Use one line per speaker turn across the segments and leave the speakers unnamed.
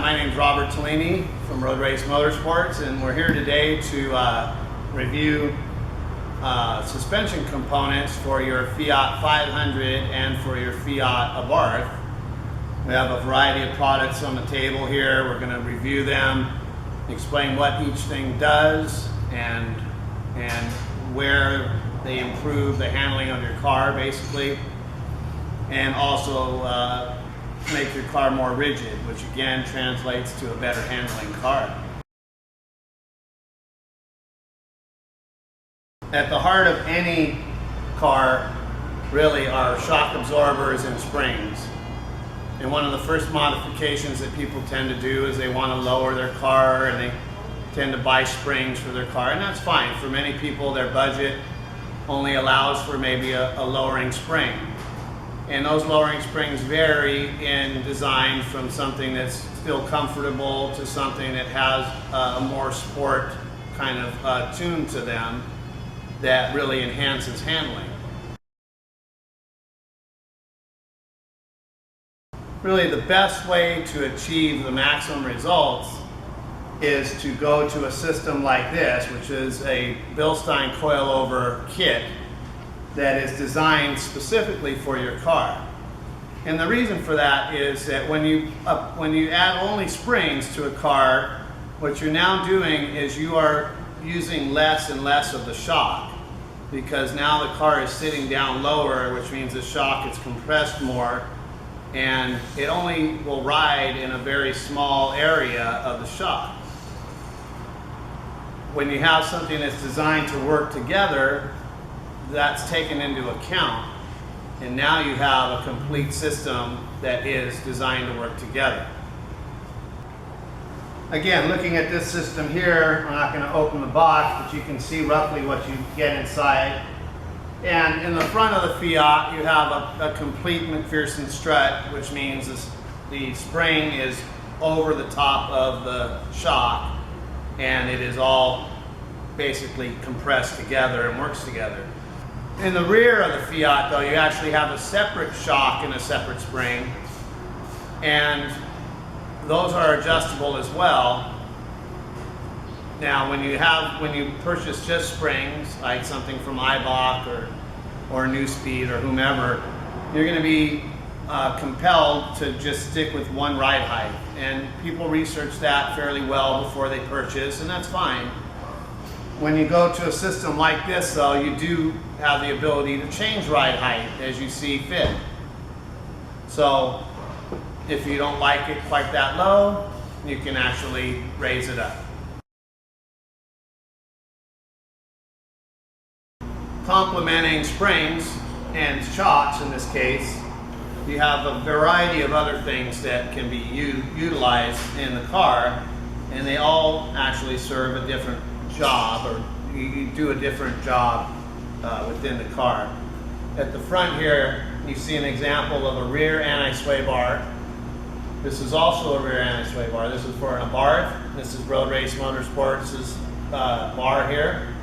My name's Robert Tellini from Road Race Motorsports, and we're here today to review suspension components for your Fiat 500 and for your Fiat Abarth. We have a variety of products on the table here. We're going to review them, explain what each thing does, and where they improve the handling of your car, basically, and also make your car more rigid, which again translates to a better handling car. At the heart of any car really are shock absorbers and springs. And one of the first modifications that people tend to do is they want to lower their car, and they tend to buy springs for their car, and that's fine. For many people, their budget only allows for maybe a lowering spring. And those lowering springs vary in design from something that's still comfortable to something that has a more sport kind of tune to them that really enhances handling. Really, the best way to achieve the maximum results is to go to a system like this, which is a Bilstein coilover kit that is designed specifically for your car. And the reason for that is that when you add only springs to a car, what you're now doing is you are using less and less of the shock, because now the car is sitting down lower, which means the shock is compressed more, and it only will ride in a very small area of the shock. When you have something that's designed to work together, that's taken into account, and now you have a complete system that is designed to work together. Again, looking at this system here, we're not going to open the box, but you can see roughly what you get inside. And in the front of the Fiat, you have a complete McPherson strut, which means the spring is over the top of the shock, and it is all basically compressed together and works together. In the rear of the Fiat, though, you actually have a separate shock and a separate spring, and those are adjustable as well. Now, when you purchase just springs, like something from Eibach or New Speed or whomever, you're going to be compelled to just stick with one ride height, and people research that fairly well before they purchase, and that's fine. When you go to a system like this, though, you do have the ability to change ride height as you see fit. So if you don't like it quite that low, you can actually raise it up. Complementing springs and shocks in this case, you have a variety of other things that can be utilized in the car, and they all actually serve a different job, or you do a different job within the car. At the front here, you see an example of a rear anti-sway bar. This is also a rear anti-sway bar. This is for an Abarth. This is Road Race Motorsports' bar here,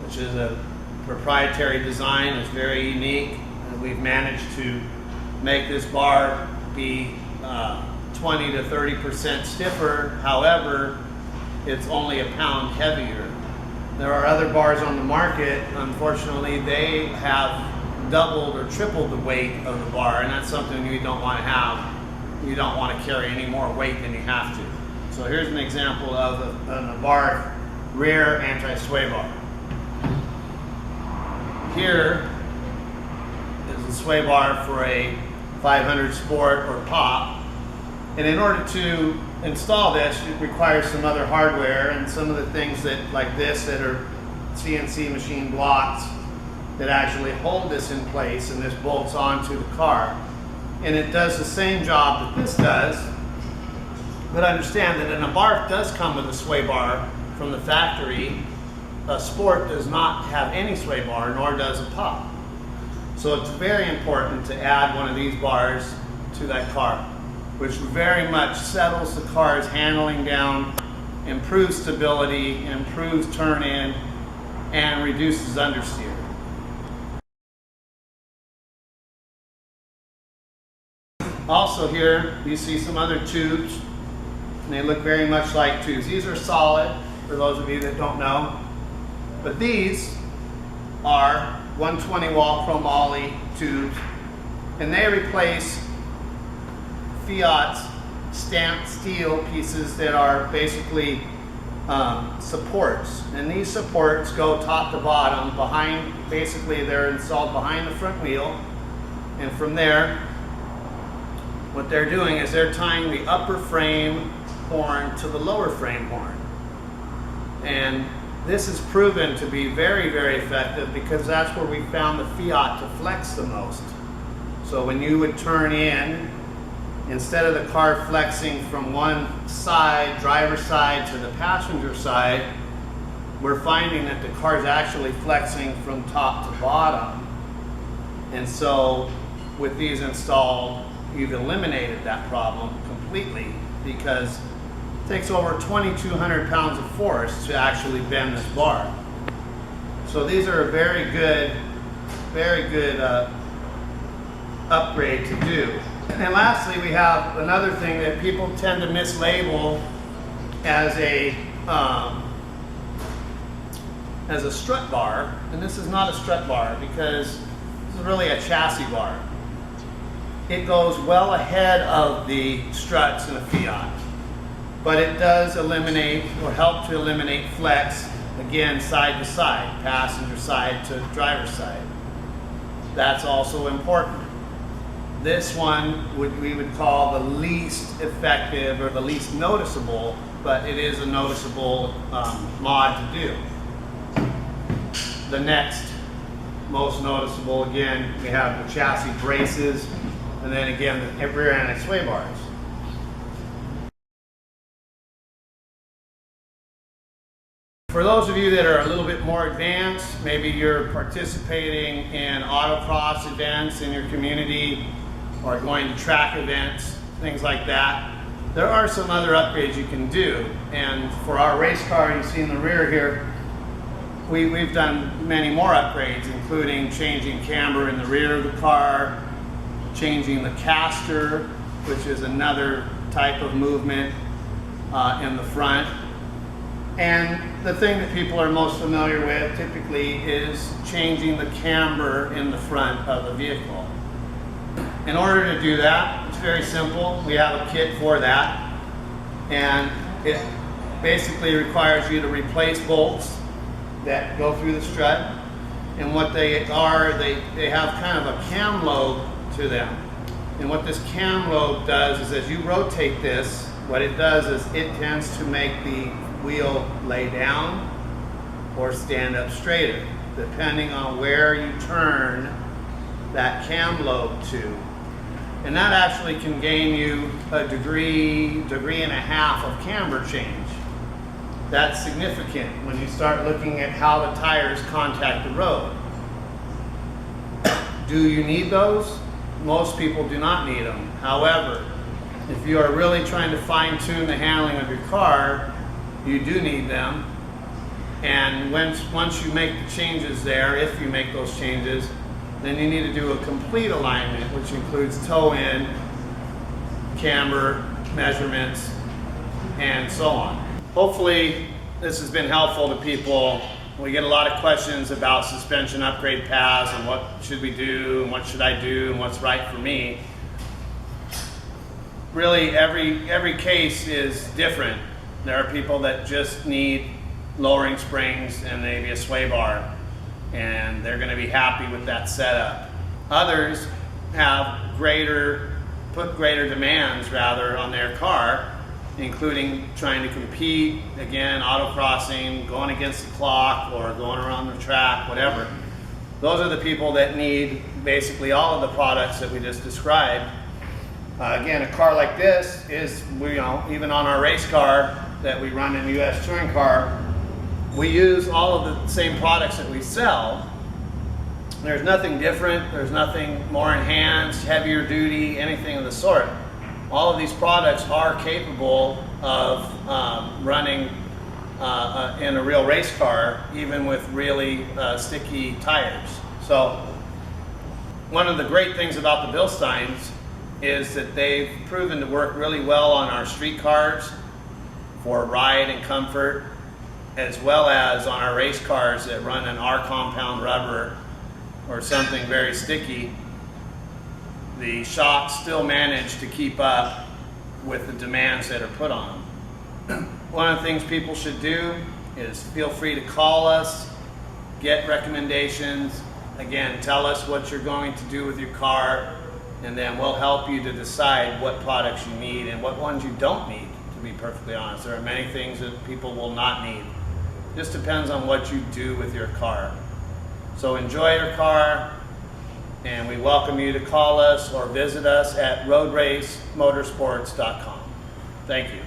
which is a proprietary design. It's very unique, and we've managed to make this bar be 20 to 30% stiffer. However, it's only a pound heavier. There are other bars on the market. Unfortunately, they have doubled or tripled the weight of the bar, and that's something you don't want to have. You don't want to carry any more weight than you have to. So here's an example of an Abarth rear anti-sway bar. Here is a sway bar for a 500 Sport or Pop, and in order to install this, it requires some other hardware, and some of the things like this that are CNC machine blocks that actually hold this in place, and this bolts onto the car. And it does the same job that this does, but understand that an Abarth does come with a sway bar from the factory. A Sport does not have any sway bar, nor does a Pop. So it's very important to add one of these bars to that car, which very much settles the car's handling down, improves stability, improves turn-in, and reduces understeer. Also here, you see some other tubes and they look very much like tubes. These are solid, for those of you that don't know, but these are 120 wall chromoly tubes, and they replace Fiat's stamped steel pieces that are basically supports, and these supports go top to bottom behind. Basically they're installed behind the front wheel, and from there what they're doing is they're tying the upper frame horn to the lower frame horn, and this is proven to be very, very effective because that's where we found the Fiat to flex the most. So when you would turn in, instead of the car flexing from one side, driver's side, to the passenger side, we're finding that the car is actually flexing from top to bottom. And so with these installed, you've eliminated that problem completely, because it takes over 2,200 pounds of force to actually bend this bar. So these are a very good upgrade to do. And lastly, we have another thing that people tend to mislabel as a strut bar, and this is not a strut bar because this is really a chassis bar. It goes well ahead of the struts in a Fiat, but it does eliminate or help to eliminate flex, again, side to side, passenger side to driver's side. That's also important. This one we would call the least effective or the least noticeable, but it is a noticeable mod to do. The next most noticeable, again, we have the chassis braces, and then again the rear anti-sway bars. For those of you that are a little bit more advanced, maybe you're participating in autocross events in your community, or going to track events, things like that, there are some other upgrades you can do. And for our race car, you see in the rear here, we've done many more upgrades, including changing camber in the rear of the car, changing the caster, which is another type of movement in the front. And the thing that people are most familiar with typically is changing the camber in the front of the vehicle. In order to do that, it's very simple. We have a kit for that, and it basically requires you to replace bolts that go through the strut. And what they are, they have kind of a cam lobe to them. And what this cam lobe does is, as you rotate this, what it does is it tends to make the wheel lay down or stand up straighter, depending on where you turn that cam lobe to. And that actually can gain you a degree and a half of camber change. That's significant when you start looking at how the tires contact the road. Do you need those? Most people do not need them. However, if you are really trying to fine-tune the handling of your car, you do need them. And once you make the changes there, if you make those changes, then you need to do a complete alignment, which includes toe-in, camber, measurements, and so on. Hopefully this has been helpful to people. We get a lot of questions about suspension upgrade paths and what should we do and what should I do and what's right for me. Really, every case is different. There are people that just need lowering springs and maybe a sway bar, and they're going to be happy with that setup. Others have put greater demands rather on their car, including trying to compete, again, autocrossing, going against the clock, or going around the track, whatever. Those are the people that need basically all of the products that we just described. Again, a car like this is, even on our race car that we run in the US Touring Car, we use all of the same products that we sell. There's nothing different, there's nothing more enhanced, heavier duty, anything of the sort. All of these products are capable of running in a real race car, even with really sticky tires. So one of the great things about the Bilsteins is that they've proven to work really well on our street cars for ride and comfort, as well as on our race cars that run an R compound rubber or something very sticky, the shocks still manage to keep up with the demands that are put on them. One of the things people should do is feel free to call us, get recommendations. Again, tell us what you're going to do with your car, and then we'll help you to decide what products you need and what ones you don't need, to be perfectly honest. There are many things that people will not need. Just depends on what you do with your car. So enjoy your car, and we welcome you to call us or visit us at roadracemotorsports.com. Thank you.